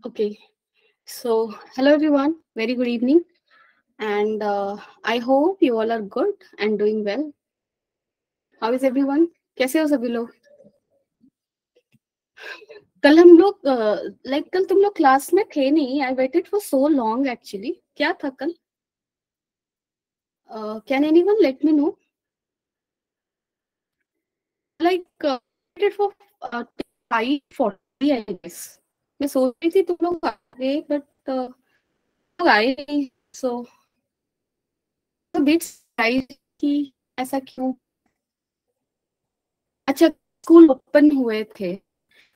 Okay, so hello everyone, very good evening, and I hope you all are good and doing well. How is everyone? कैसे हो सभी लोग? कल हम लोग कल तुम लोग क्लास में थे नहीं. I waited for so long actually. क्या था कल? Can anyone let me know? Like waited for 5:40 I guess. मैं सोच रही थी तुम लोग आ गए बट लोग आए नहीं. सो बिट सरप्राइज कि ऐसा क्यों. अच्छा, स्कूल ओपन हुए थे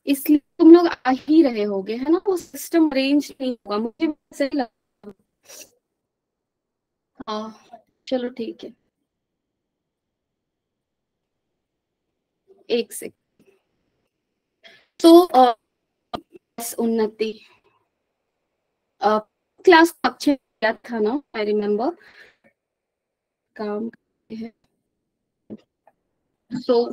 इसलिए तुम लोग आ ही रहे होगे, है ना? वो सिस्टम अरेंज नहीं होगा, मुझे ऐसे लगा. हाँ, चलो ठीक है. एक सेकंड. तो उन्नति क्लास अच्छे किया था ना? I remember. काम है. सो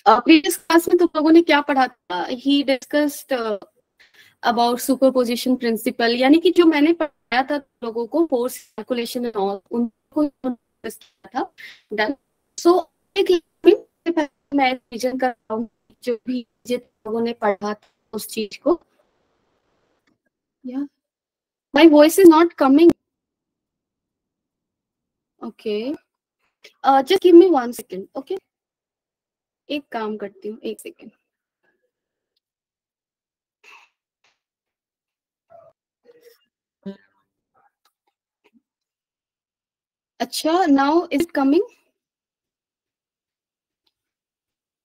प्रीवियस क्लास में तुम लोगों ने क्या पढ़ा था? ही डिस्कस्ड अबाउट सुपरपोजिशन प्रिंसिपल, यानी कि जो मैंने पढ़ाया था लोगों को फोर्स कैलकुलेशन एंड ऑल, उनको डिस्कस किया था. डन. सो एक मैं रिवीजन कर रहा हूँ जो भी लोगों ने पढ़ा था उस चीज को. या my voice is not coming. Okay, just give me 1 second. Okay, एक काम करती हूँ, 1 सेकंड. अच्छा, नाउ इज इट कमिंग?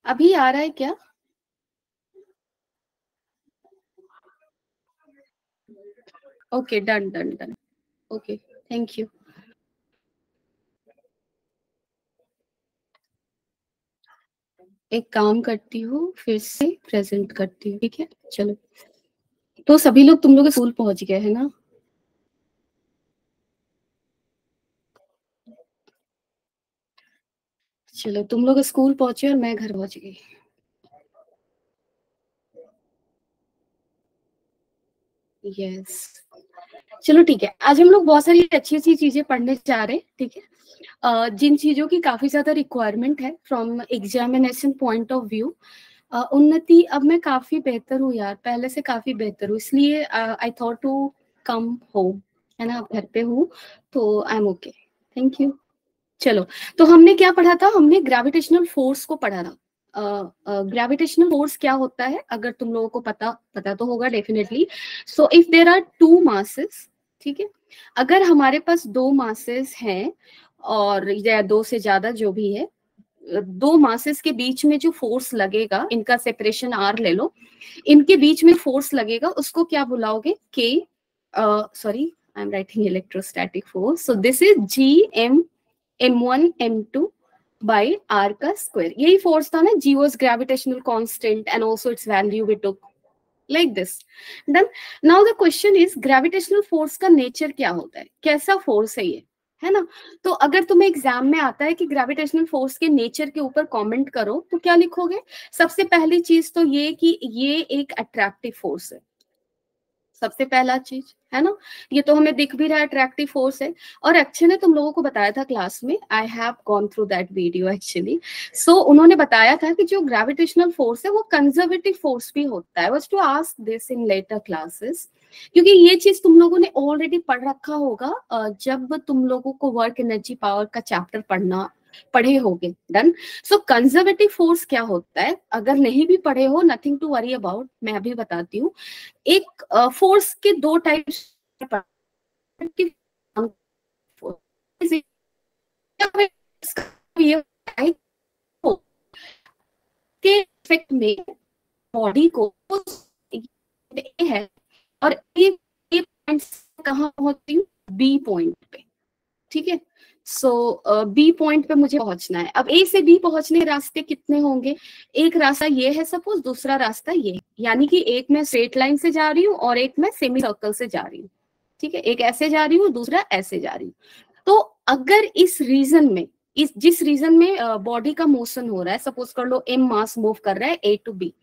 अभी आ रहा है क्या? Okay, done done done. Okay, thank you. एक काम करती हूँ, फिर से प्रेजेंट करती हूँ. ठीक है, चलो. तो सभी लोग तुम लोग स्कूल पहुंच गए है ना? चलो, तुम लोग स्कूल पहुंचे और मैं घर पहुंच गई. यस. चलो ठीक है, आज हम लोग बहुत सारी अच्छी अच्छी चीजें पढ़ने जा रहे हैं. ठीक है, जिन चीजों की काफी ज्यादा रिक्वायरमेंट है from examination point of view. उन्नति, अब मैं काफी बेहतर हूँ यार, पहले से काफी बेहतर हूँ, इसलिए I thought to come home. है ना, अब घर पे हूँ तो I am okay. Thank you. चलो, तो हमने क्या पढ़ा था? हमने ग्रेविटेशनल फोर्स को पढ़ा था. ग्रेविटेशनल फोर्स क्या होता है अगर तुम लोगों को पता पता तो होगा definitely. So if there are two masses, ठीक है, अगर हमारे पास दो मासेस हैं और या दो से ज्यादा जो भी है, दो मासेस के बीच में जो फोर्स लगेगा, इनका सेपरेशन आर ले लो, इनके बीच में फोर्स लगेगा उसको क्या बुलाओगे? K. Sorry, I am writing electrostatic force. So this is G m1 m2 by R का स्क्वायर. यही फोर्स था ना. G was gravitational constant and also its value we took like this. Then now the question is, gravitational force का nature क्या होता है? कैसा force है ये, है ना? तो अगर तुम्हें एग्जाम में आता है कि ग्रेविटेशनल फोर्स के नेचर के ऊपर कमेंट करो, तो क्या लिखोगे? सबसे पहली चीज तो ये कि ये एक अट्रैक्टिव फोर्स है. सबसे पहला चीज, है ना? ये तो हमें दिख भी रहा है, अट्रैक्टिव फोर्स है. और अक्षय ने तुम लोगों को बताया था क्लास में, I have gone through that video actually. So उन्होंने बताया था कि जो ग्रेविटेशनल फोर्स है वो कंजर्वेटिव फोर्स भी होता है. Was to ask this in later classes, क्योंकि ये चीज तुम लोगों ने ऑलरेडी पढ़ रखा होगा जब तुम लोगों को वर्क एनर्जी पावर का चैप्टर पढ़े होगे. डन. सो कंजर्वेटिव फोर्स क्या होता है? अगर नहीं भी पढ़े हो, नथिंग टू वरी अबाउट, मैं अभी बताती हूँ. एक फोर्स के दो टाइप्स के इफेक्ट में बॉडी को है. और ये पॉइंट कहाँ पहुंचती हूँ? बी पॉइंट पे. ठीक है. सो बी पॉइंट पे मुझे पहुंचना है. अब ए से बी पहुंचने के रास्ते कितने होंगे? एक रास्ता ये है सपोज, दूसरा रास्ता ये, यानी कि एक मैं स्ट्रेट लाइन से जा रही हूँ और एक मैं सेमी सर्कल से जा रही हूँ. ठीक है, एक ऐसे जा रही हूँ, दूसरा ऐसे जा रही हूँ. तो अगर इस रीजन में, इस जिस रीजन में बॉडी का मोशन हो रहा है, सपोज कर लो एम मास मूव कर रहा है ए टू बी,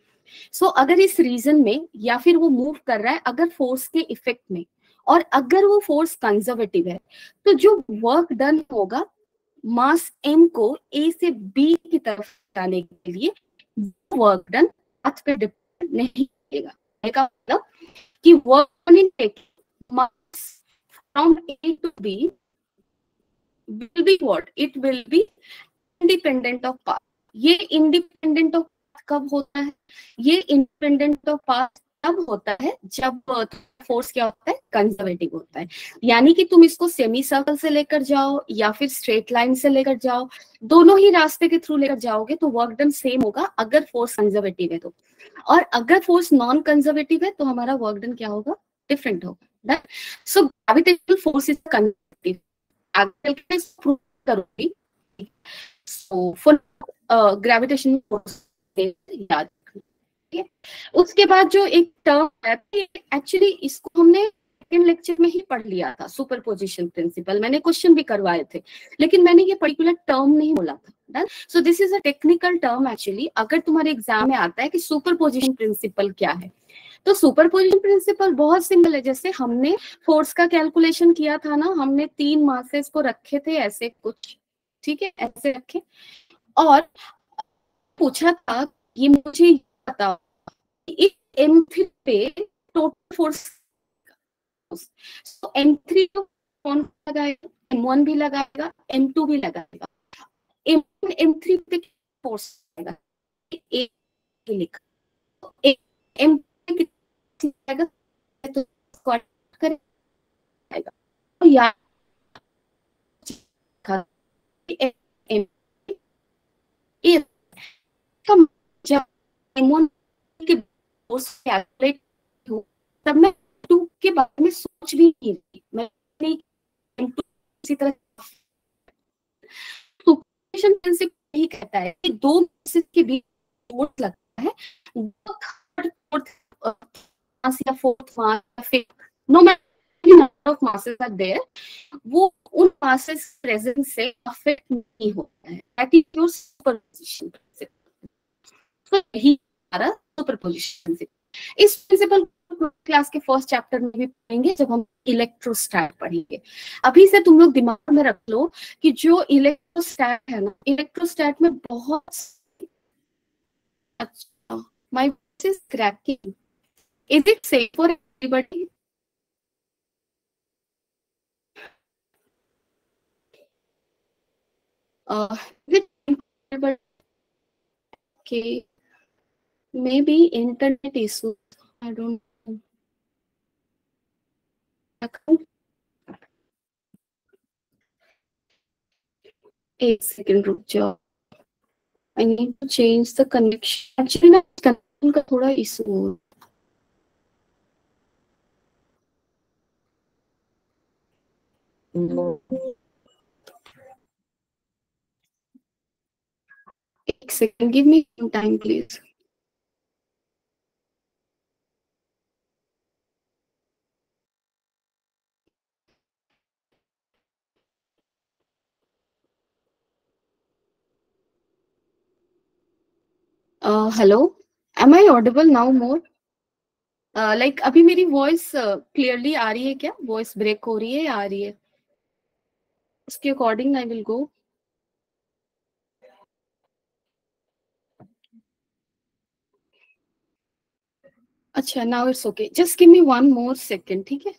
सो अगर इस रीजन में या फिर वो मूव कर रहा है अगर फोर्स के इफेक्ट में, और अगर वो फोर्स कंजर्वेटिव है, तो जो वर्क डन होगा मास m को a से b की तरफ जाने के लिए, वर्क डन पाथ पे डिपेंड नहीं करेगा। का मतलब कि work in taking mass from a to b will be what? It will be independent of path. ये इंडिपेंडेंट ऑफ पाथ कब होता है? ये इंडिपेंडेंट ऑफ पाथ तब होता है जब फोर्स क्या होता है? कंजर्वेटिव होता है। यानी कि तुम इसको सेमी सर्कल से लेकर जाओ या फिर स्ट्रेट लाइन से लेकर जाओ, दोनों ही रास्ते के थ्रू लेकर जाओगे तो वर्क डन सेम होगा अगर फोर्स कंजर्वेटिव है तो। और अगर फोर्स नॉन कंजर्वेटिव है तो हमारा वर्क डन क्या होगा? डिफरेंट होगा। So gravitational force is conservative. आगे प्रूव करूंगी। सो फुल ग्रेविटेशन फोर्स याद रखिए। उसके बाद जो एक टर्म है, एक्चुअली इसको हमने सेकंड लेक्चर में ही पढ़ लिया था, सुपरपोजिशन प्रिंसिपल। मैंने क्वेश्चन भी करवाए थे, लेकिन मैंने ये पर्टिकुलर टर्म नहीं बोला था। सो this is a technical term actually. अगर तुम्हारे एग्जाम में आता है कि सुपरपोजिशन प्रिंसिपल क्या है, तो सुपरपोजिशन प्रिंसिपल बहुत सिंपल है। जैसे हमने फोर्स का कैलकुलेशन किया था ना, हमने 3 मासेस को रखे थे ऐसे कुछ, ठीक है, ऐसे रखे, और पूछा था ये मुझे बताओ इस M3 पे टोटल फोर्स, तो M3 को कौन लगाएगा? M1 भी लगाएगा, M2 भी लगाएगा। M1 M3 पे फोर्स लगाएगा, एक लिखा, तो M3 कितनी आएगा तो स्क्वायर करेगा, तो याद जब M1 के फोर्स कैलकुलेट हो तब मैं M2 के बारे में सोच भी नहीं रही। मैं M2 इसी तरह सुपरपोजिशन प्रिंसिपल यही कहता है कि दो मासेस के बीच फोर्स लगता है, थर्ड फोर्थ मास या फोर्थ मास या फिर no matter number of masses are there, वो उन मासेस प्रेजेंस से अफेक्ट नहीं होता है। That is your superposition principle. तो यही हमारा सुपरपोजिशन प्रिंसिपल। इस प्रिंसिपल क्लास के फर्स्ट चैप्टर में भी पढ़ेंगे जब हम इलेक्ट्रोस्टैट पढ़ेंगे। अभी से तुम लोग दिमाग में रख लो कि जो इलेक्ट्रोस्टैट है ना, इलेक्ट्रोस्टैट में बहुत, अच्छा, my voice is cracking, is it safe for everybody? Is it okay? Maybe internet issue, I don't know। एक सेकंड रुक जाओ, I need to change the connection। Actually ना connection का थोड़ा इशू हो, एक second, give me some time please। Hello, am I audible now more? Like अभी मेरी वॉइस क्लियरली आ रही है क्या? वॉइस ब्रेक हो रही है या आ रही है? उसके अकॉर्डिंग आई विल गो। अच्छा, now it's okay, just give me one more second, ठीक है।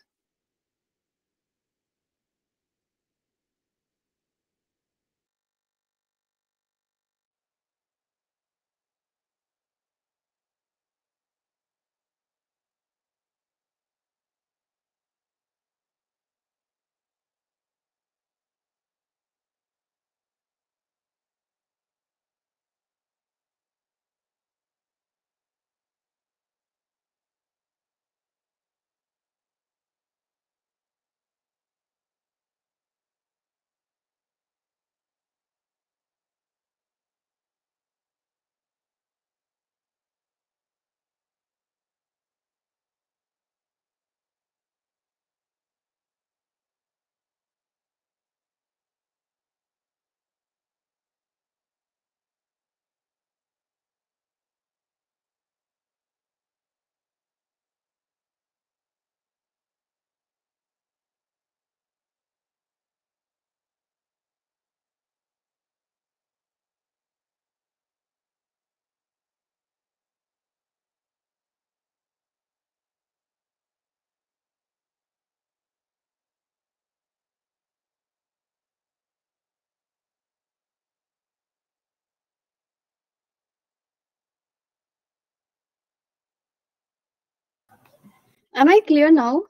Am I clear now?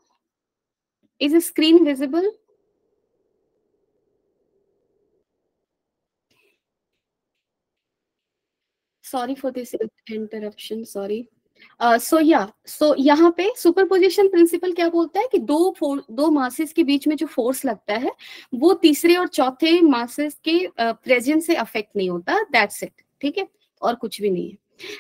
Is the screen visible? Sorry for this interruption, sorry. सो यहाँ पे सुपरपोजिशन प्रिंसिपल क्या बोलता है कि दो मासेस के बीच में जो फोर्स लगता है वो तीसरे और चौथे मासेस के प्रेजेंस से अफेक्ट नहीं होता, दैट्स इट, ठीक है, और कुछ भी नहीं है।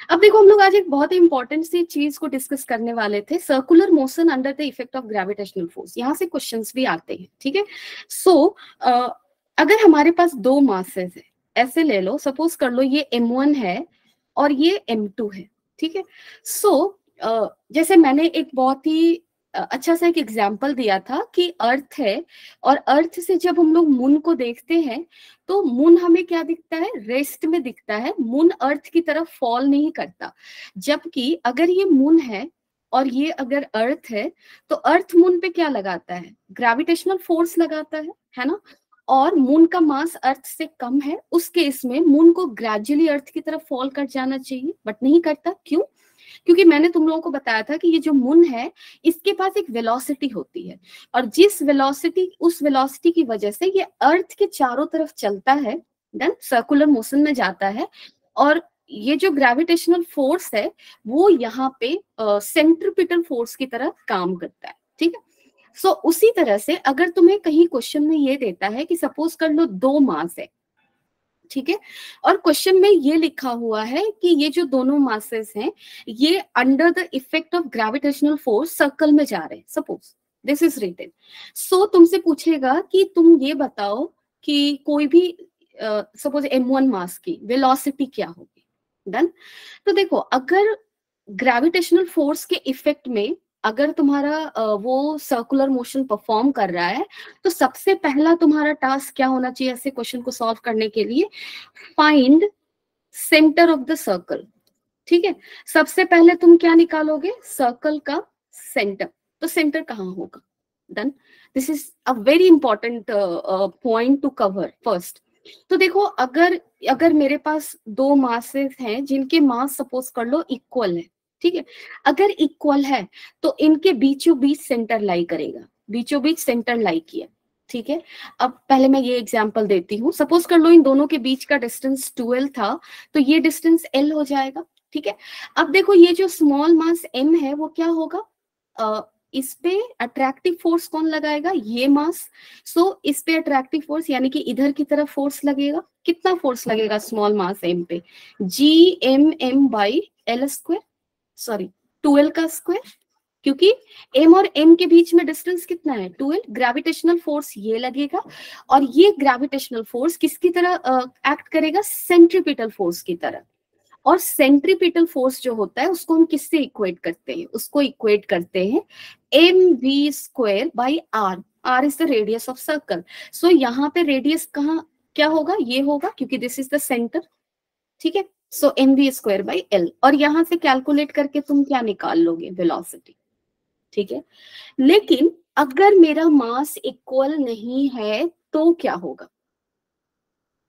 अब देखो हम लोग आज एक बहुत ही इंपॉर्टेंट सी चीज को डिस्कस करने वाले थे, circular motion under the effect of gravitational force. यहाँ से क्वेश्चंस भी आते हैं, ठीक है। सो अगर हमारे पास दो मासेस है, ऐसे ले लो, सपोज कर लो ये M1 है और ये M2 है, ठीक है। सो जैसे मैंने एक बहुत ही अच्छा सा एक एग्जाम्पल दिया था कि अर्थ है, और अर्थ से जब हम लोग मून को देखते हैं तो मून हमें क्या दिखता है, रेस्ट में दिखता है, मून अर्थ की तरफ फॉल नहीं करता। जबकि अगर ये मून है और ये अगर अर्थ है तो अर्थ मून पे क्या लगाता है, ग्रेविटेशनल फोर्स लगाता है ना। और मून का मास अर्थ से कम है, उस केस में मून को ग्रेजुअली अर्थ की तरफ फॉल कर जाना चाहिए, बट नहीं करता। क्यों? क्योंकि मैंने तुम लोगों को बताया था कि ये जो मून है इसके पास एक वेलोसिटी होती है, और जिस वेलोसिटी, उस वेलोसिटी की वजह से ये अर्थ के चारों तरफ चलता है, देन सर्कुलर मोशन में जाता है। और ये जो ग्रेविटेशनल फोर्स है वो यहाँ पे सेंट्रीपिटल फोर्स की तरह काम करता है, ठीक है। उसी तरह से अगर तुम्हें कहीं क्वेश्चन में ये देता है कि सपोज कर लो दो मास है, ठीक है, और क्वेश्चन में ये लिखा हुआ है कि ये जो दोनों मासेस हैं ये under the effect of gravitational force circle में जा रहे हैं, सपोज दिस इज रिटन। तुमसे पूछेगा कि तुम ये बताओ कि कोई भी सपोज M1 मास की वेलोसिटी क्या होगी, डन। तो देखो अगर ग्रेविटेशनल फोर्स के इफेक्ट में अगर तुम्हारा वो सर्कुलर मोशन परफॉर्म कर रहा है तो सबसे पहला तुम्हारा टास्क क्या होना चाहिए ऐसे क्वेश्चन को सॉल्व करने के लिए, find centre of the circle, ठीक है। सबसे पहले तुम क्या निकालोगे, सर्कल का सेंटर। तो सेंटर कहाँ होगा, done. This is a very important point two cover first. तो देखो अगर अगर मेरे पास दो मासेस हैं जिनके मास सपोज कर लो इक्वल है, ठीक है, अगर इक्वल है तो इनके बीचों बीच सेंटर लाई करेगा, बीचों बीच सेंटर लाई किया, ठीक है। अब पहले मैं ये एग्जांपल देती हूँ, सपोज कर लो इन दोनों के बीच का डिस्टेंस 12 था, तो ये डिस्टेंस L हो जाएगा, ठीक है। अब देखो ये जो स्मॉल मास M है वो क्या होगा, इस पे अट्रैक्टिव फोर्स कौन लगाएगा, ये मास। इस पे अट्रैक्टिव फोर्स यानी कि इधर की तरफ फोर्स लगेगा, कितना फोर्स लगेगा स्मॉल मास M पे, GMM/L², सॉरी 12 का स्क्वायर, क्योंकि M और M के बीच में डिस्टेंस कितना है 12, ग्रेविटेशनल फोर्स ये लगेगा, और ये ग्रेविटेशनल फोर्स किसकी तरह एक्ट करेगा, सेंट्रीपिटल फोर्स की तरह। और सेंट्रीपिटल फोर्स जो होता है उसको हम किससे इक्वेट करते हैं, उसको इक्वेट करते हैं mv² r is the radius of circle. यहाँ पे रेडियस कहाँ क्या होगा, ये होगा, क्योंकि दिस इज द सेंटर, ठीक है। mv²/L, और यहां से कैलकुलेट करके तुम क्या निकाल लोगे, वेलोसिटी, ठीक है। लेकिन अगर मेरा मास इक्वल नहीं है तो क्या होगा,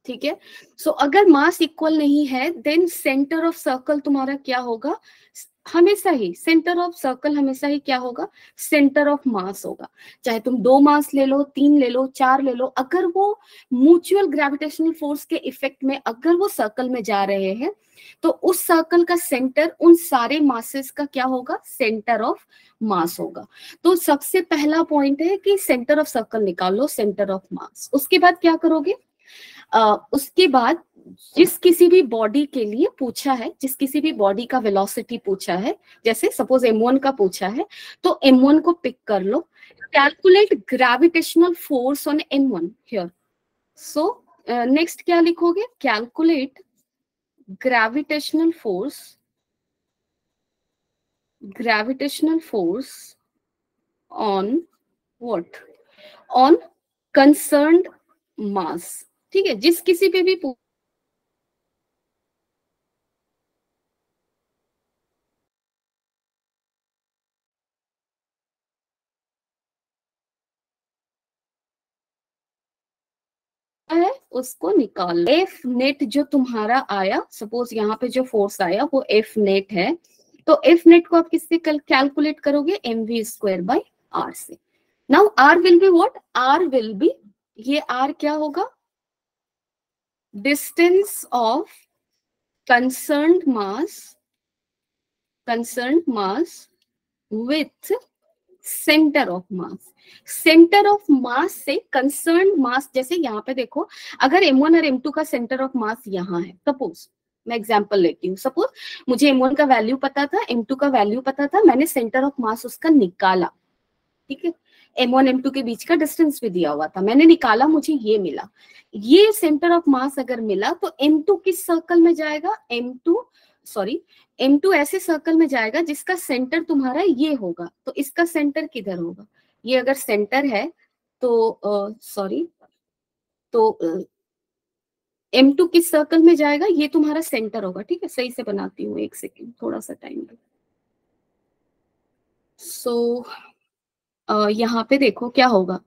ठीक है। अगर मास इक्वल नहीं है देन सेंटर ऑफ सर्कल तुम्हारा क्या होगा, हमेशा ही सेंटर ऑफ सर्कल हमेशा ही क्या होगा, सेंटर ऑफ मास होगा। चाहे तुम दो मास ले लो, तीन ले लो, चार ले लो, अगर वो म्यूचुअल ग्रेविटेशनल फोर्स के इफेक्ट में अगर वो सर्कल में जा रहे हैं तो उस सर्कल का सेंटर उन सारे मासेस का क्या होगा, सेंटर ऑफ मास होगा। तो सबसे पहला पॉइंट है कि सेंटर ऑफ सर्कल निकाल लो, सेंटर ऑफ मास। उसके बाद क्या करोगे, उसके बाद जिस किसी भी बॉडी के लिए पूछा है, जिस किसी भी बॉडी का वेलोसिटी पूछा है, जैसे सपोज M1 का पूछा है, तो M1 को पिक कर लो, calculate gravitational force on M1 here. Next क्या लिखोगे, calculate gravitational force on what, on concerned mass, ठीक है। जिस किसी पे भी है उसको निकाल, एफ नेट जो तुम्हारा आया, सपोज यहाँ पे जो फोर्स आया वो एफ नेट है, तो एफ नेट को आप किससे कैलकुलेट करोगे, mv² से. Now r will be what, r will be, ये r क्या होगा, distance of concerned mass with centre of mass. Centre of mass से कंसर्न मास, जैसे यहाँ पे देखो, अगर M1 और M2 का सेंटर ऑफ मास यहाँ है, सपोज मैं एग्जांपल लेती हूँ, सपोज मुझे M1 का वैल्यू पता था, M2 का वैल्यू पता था, मैंने सेंटर ऑफ मास उसका निकाला, ठीक है, M1 M2 के बीच का डिस्टेंस भी दिया हुआ था, मैंने निकाला, मुझे ये मिला. ये सेंटर ऑफ मास अगर मिला तो M2 किस सर्कल में जाएगा, M2 ऐसे सर्कल में जाएगा जिसका सेंटर तुम्हारा ये होगा. तो इसका सेंटर किधर होगा, ये अगर सेंटर है तो M2 किस सर्कल में जाएगा, ये तुम्हारा सेंटर होगा. ठीक है, सही से बनाती हूँ, एक सेकेंड, थोड़ा सा टाइम दो. सो यहाँ पे देखो क्या होगा,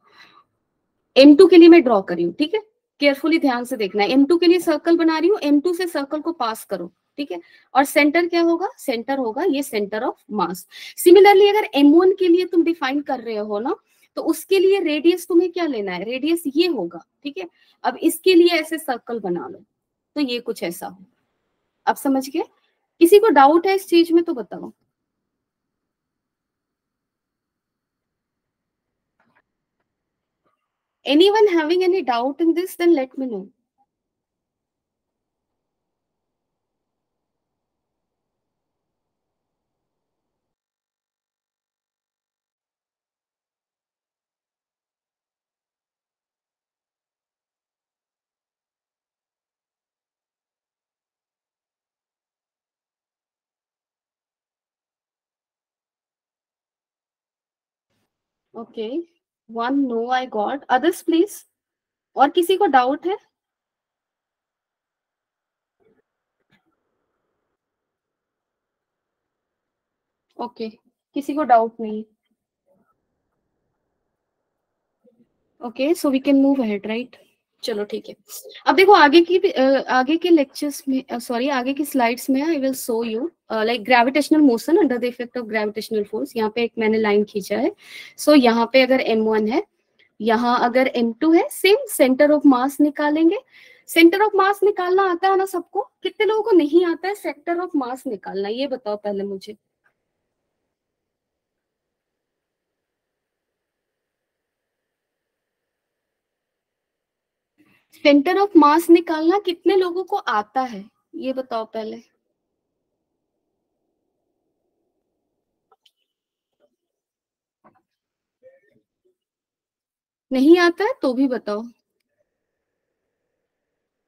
M2 के लिए मैं ड्रॉ करी हूँ, ठीक है, केयरफुली ध्यान से देखना है. M2 के लिए सर्कल बना रही हूँ, M2 से सर्कल को पास करो, ठीक है, और सेंटर क्या होगा, सेंटर होगा ये सेंटर ऑफ मास. सिमिलरली अगर M1 के लिए तुम डिफाइन कर रहे हो ना, तो उसके लिए रेडियस तुम्हें क्या लेना है, रेडियस ये होगा, ठीक है. अब इसके लिए ऐसे सर्कल बना लो, तो ये कुछ ऐसा हो. अब समझ गए? किसी को डाउट है इस चीज में तो बताओ. Anyone having any doubt in this, then let me know. Okay, one no I got, others please. और किसी को डाउट है? ओके, किसी को डाउट नहीं. Okay, so we can move ahead, right? चलो ठीक है. अब देखो आगे के लेक्चर्स में, सॉरी आगे की स्लाइड्स में I will show you like gravitational motion under the effect of gravitational force. यहाँ पे एक मैंने लाइन खींचा है. सो यहाँ पे अगर M1 है, यहाँ अगर M2 है, सेम सेंटर ऑफ मास निकालेंगे. सेंटर ऑफ मास निकालना आता है ना सबको? कितने लोगों को नहीं आता है सेंटर ऑफ मास निकालना, ये बताओ पहले मुझे. सेंटर ऑफ मास निकालना कितने लोगों को आता है, ये बताओ पहले. नहीं आता है तो भी बताओ.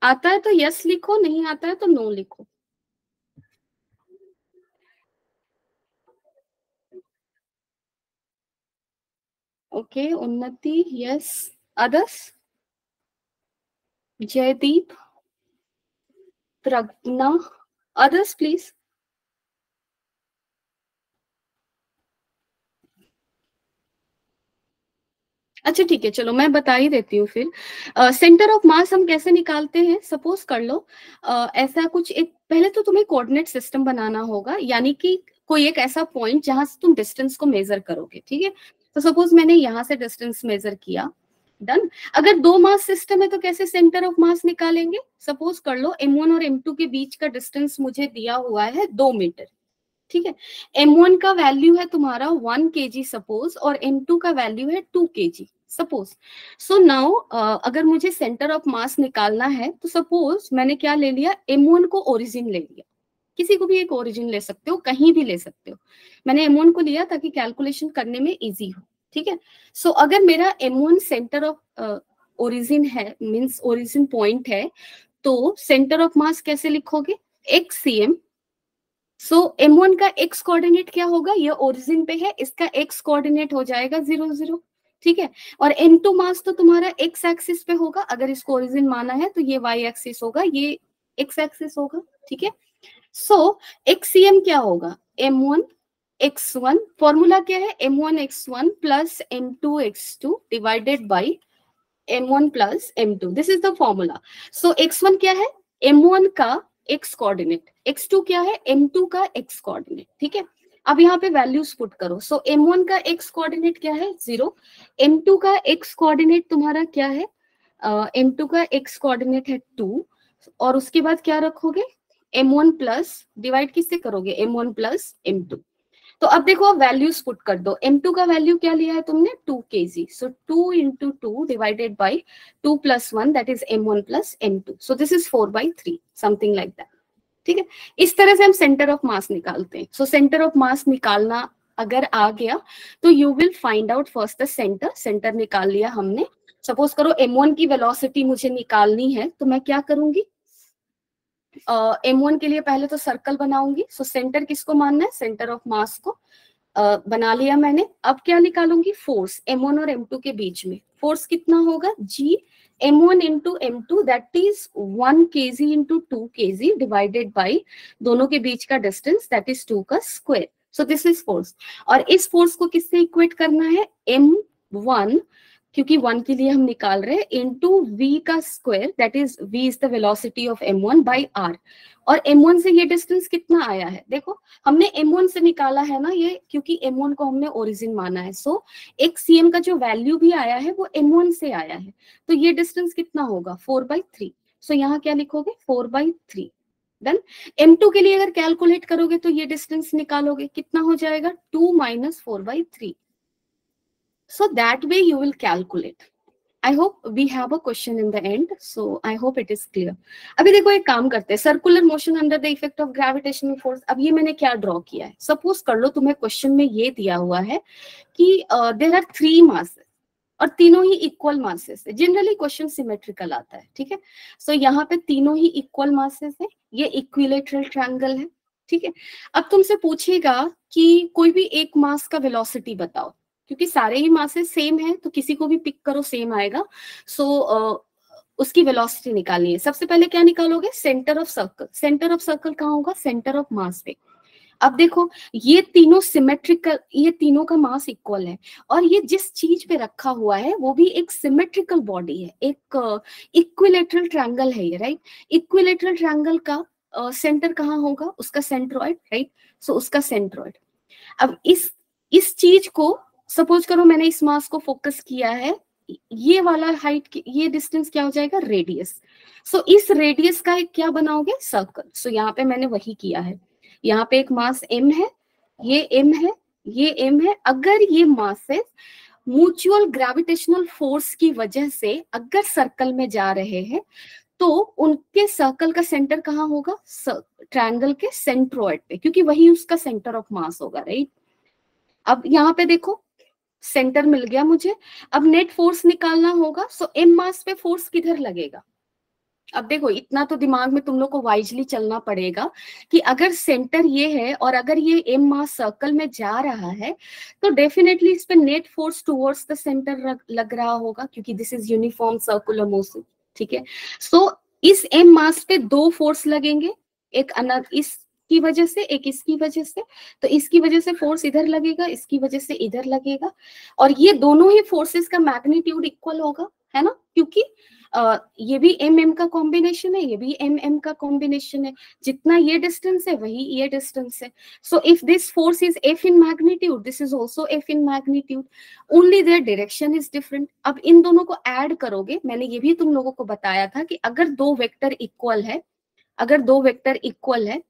आता है तो यस लिखो, नहीं आता है तो नो लिखो. Okay, Unnati yes. Others? Jaydeep, Pragya, others please. अच्छा ठीक है, चलो मैं बता ही देती हूँ फिर. सेंटर ऑफ मास हम कैसे निकालते हैं, सपोज कर लो ऐसा कुछ एक, पहले तो तुम्हें कोऑर्डिनेट सिस्टम बनाना होगा, यानी कि कोई एक ऐसा पॉइंट जहां से तुम डिस्टेंस को मेजर करोगे, ठीक है. तो सपोज मैंने यहाँ से डिस्टेंस मेजर किया, डन. अगर दो मास सिस्टम है तो कैसे सेंटर ऑफ मास निकालेंगे, सपोज कर लो M1 और M2 के बीच का डिस्टेंस मुझे दिया हुआ है 2 मीटर, ठीक है. M1 का वैल्यू है तुम्हारा 1 kg सपोज, और M2 का वैल्यू है 2 kg सपोज. सो नाउ अगर मुझे सेंटर ऑफ मास निकालना है तो सपोज मैंने क्या ले लिया, M1 को ओरिजिन ले लिया. किसी को भी एक ओरिजिन ले सकते हो, कहीं भी ले सकते हो. मैंने M1 को लिया ताकि कैलकुलेशन करने में इजी हो, ठीक है. सो अगर मेरा M1 सेंटर ऑफ ओरिजिन है, मींस ओरिजिन पॉइंट है, तो सेंटर ऑफ मास कैसे लिखोगे, xcm. सो M1 का x कोऑर्डिनेट क्या होगा, ये ओरिजिन पे है, इसका x कोऑर्डिनेट हो जाएगा 0 0, ठीक है. और M2 मास तो तुम्हारा x एक्सिस पे होगा, अगर इसको ओरिजिन माना है तो ये y एक्सिस होगा, ये x एक्सिस होगा, ठीक है. सो xcm क्या होगा, M1 x1, फॉर्मूला क्या है, M1 x1 plus M2 x2 divided by M1 plus M2, this is the formula. So x1 क्या है, M1 का x कोऑर्डिनेट, x2 क्या है, m2 का x कोऑर्डिनेट, ठीक है। अब यहाँ पे वैल्यूज पुट करो, सो m1 का x कोऑर्डिनेट क्या है 0, m2 का x कोऑर्डिनेट तुम्हारा क्या है, m2 का x कोऑर्डिनेट है 2, और उसके बाद क्या रखोगे, m1 प्लस, डिवाइड किससे करोगे, m1 प्लस m2। तो अब देखो वैल्यूज पुट कर दो, m2 का वैल्यू क्या लिया है तुमने 2 kg, so 2 into 2 divided by 2 plus 1 that is m1 plus m2, so this is 4/3 something like that, ठीक है। इस तरह से हम सेंटर ऑफ मास निकालते हैं। सो सेंटर ऑफ मास निकालना अगर आ गया तो you will find out first the centre, centre निकाल लिया हमने। सपोज करो m1 की वेलोसिटी मुझे निकालनी है, तो मैं क्या करूंगी, m1 के लिए पहले तो सर्कल बनाऊंगी। सो सेंटर किसको मानना है, सेंटर ऑफ मास को बना लिया मैंने। अब क्या निकालूंगी, फोर्स m1 और m2 के बीच में फोर्स कितना होगा, g m1 into m2 that is 1 kg into 2 kg divided by दोनों के बीच का डिस्टेंस दैट इज 2 का स्क्वायर। सो दिस इज फोर्स, और इस फोर्स को किससे इक्वेट करना है, m1, क्योंकि 1 के लिए हम निकाल रहे हैं, इनटू v का square that is v is the velocity of m1 by r। और m1 से ये डिस्टेंस कितना आया है, देखो हमने m1 से निकाला है ना ये, क्योंकि m1 को हमने ओरिजिन माना है। सो एक cm का जो वैल्यू भी आया है वो m1 से आया है, तो ये डिस्टेंस कितना होगा 4/3। सो यहाँ क्या लिखोगे 4/3। देन m2 के लिए अगर कैलकुलेट करोगे तो ये डिस्टेंस निकालोगे, कितना हो जाएगा 2 - 4/3। So that way you will calculate. I hope we have a question in the end. So I hope it is clear. अभी देखो एक काम करते हैं, circular motion under the effect of gravitational force. अब ये मैंने क्या ड्रॉ किया है, सपोज कर लो तुम्हें क्वेश्चन में ये दिया हुआ है कि देयर आर 3 मासेस और तीनों ही इक्वल मासेस है। जनरली क्वेश्चन सिमेट्रिकल आता है, ठीक है। सो यहाँ पे तीनों ही इक्वल मासेस है, ये इक्विलेटरल ट्रायंगल है, ठीक है। अब तुमसे पूछेगा कि कोई भी एक मास का वेलोसिटी बताओ, क्योंकि सारे ही मासेस सेम है तो किसी को भी पिक करो सेम आएगा। सो उसकी वेलोसिटी निकालनी है। सबसे पहले क्या निकालोगे, centre of circle. Centre of circle कहाँ होगा, सेंटर ऑफ मास पे। अब देखो ये तीनों सिमेट्रिकल, ये तीनों का मास इक्वल है, और ये जिस चीज पे रखा हुआ है वो भी एक सिमेट्रिकल बॉडी है, एक इक्विलेटरल ट्रायंगल है ये, राइट। इक्विलेटरल ट्रायंगल का सेंटर कहाँ होगा, उसका सेंट्रॉइड, राइट। सो उसका सेंट्रॉइड। अब इस चीज को सपोज करो मैंने इस मास को फोकस किया है, ये वाला हाइट, ये डिस्टेंस क्या हो जाएगा, रेडियस। सो इस रेडियस का एक क्या बनाओगे, सर्कल। सो यहाँ पे मैंने वही किया है, यहाँ पे एक मास m है, ये m है, ये m है। अगर ये मासेस म्यूचुअल ग्रेविटेशनल फोर्स की वजह से अगर सर्कल में जा रहे हैं तो उनके सर्कल का सेंटर कहाँ होगा, ट्रायंगल के सेंट्रोइड पे, क्योंकि वही उसका सेंटर ऑफ मास होगा, राइट। अब यहाँ पे देखो सेंटर मिल गया मुझे। अब नेट फोर्स निकालना होगा। सो m मास पे फोर्स किधर लगेगा। अब देखो इतना तो दिमाग में तुम लोग को वाइजली चलना पड़ेगा कि अगर सेंटर ये है और अगर ये m मास सर्कल में जा रहा है तो डेफिनेटली इस पे net force towards the centre लग रहा होगा, क्योंकि this is uniform circular motion, ठीक है। सो इस m मास पे 2 फोर्स लगेंगे, एक इसकी वजह से, एक इसकी वजह से। तो इसकी वजह से फोर्स इधर लगेगा, इसकी वजह से इधर लगेगा, और ये दोनों ही फोर्सेस का मैग्नीट्यूड इक्वल होगा, है ना, क्योंकि ये भी m का कॉम्बिनेशन है, ये भी m का कॉम्बिनेशन है। जितना ये डिस्टेंस है वही ये डिस्टेंस है। So if this force is f in magnitude, this is also f in magnitude, only their direction is different. अब इन दोनों को ऐड करोगे, मैंने ये भी तुम लोगों को बताया था कि अगर 2 वेक्टर इक्वल है, अगर 2 वेक्टर इक्वल है,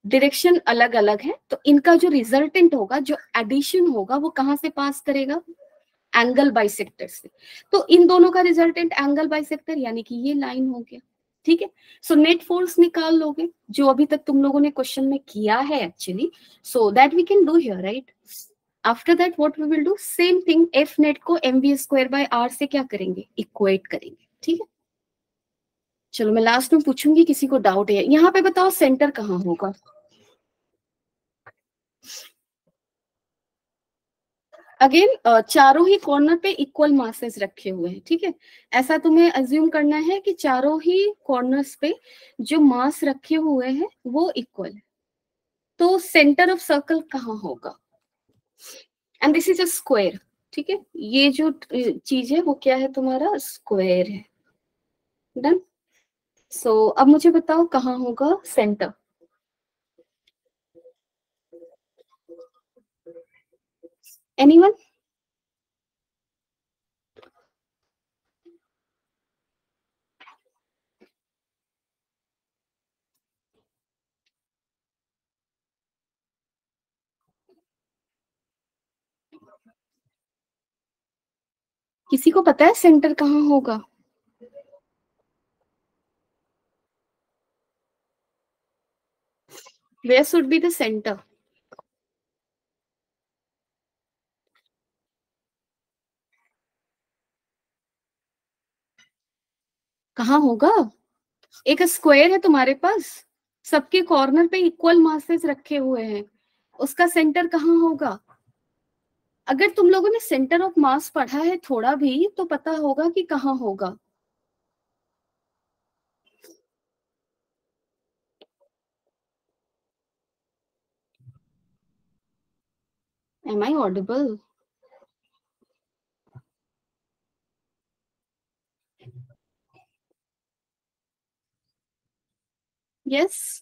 डायरेक्शन अलग अलग है, तो इनका जो रिजल्टेंट होगा, जो एडिशन होगा, वो कहां से पास करेगा, एंगल बाइसेक्टर से। तो इन दोनों का रिजल्टेंट एंगल बाइसेक्टर, यानी कि ये लाइन हो गया, ठीक है। सो नेट फोर्स निकाल लोगे, जो अभी तक तुम लोगों ने क्वेश्चन में किया है actually, so that we can do here, right. After that what we will do, same thing, F net को mv²/r से क्या करेंगे, इक्वेट करेंगे, ठीक है। चलो मैं लास्ट में पूछूंगी, किसी को डाउट है यहाँ पे, बताओ सेंटर कहाँ होगा। अगेन चारों ही कॉर्नर पे इक्वल मासेस रखे हुए हैं, ठीक है। ऐसा तुम्हें अज्यूम करना है कि चारों ही कॉर्नर्स पे जो मास रखे हुए हैं वो इक्वल है। तो सेंटर ऑफ सर्कल कहाँ होगा, and this is a square, ठीक है। ये जो चीज है वो क्या है, तुम्हारा स्क्वायर है। डन। सो अब मुझे बताओ कहाँ होगा सेंटर। एनीवन? किसी को पता है सेंटर कहाँ होगा? Where should be the centre? कहाँ होगा? एक स्क्वायर है तुम्हारे पास, सबके कॉर्नर पे इक्वल मासेस रखे हुए हैं, उसका सेंटर कहाँ होगा? अगर तुम लोगों ने सेंटर ऑफ मास पढ़ा है थोड़ा भी तो पता होगा कि कहाँ होगा। Am I audible? यस।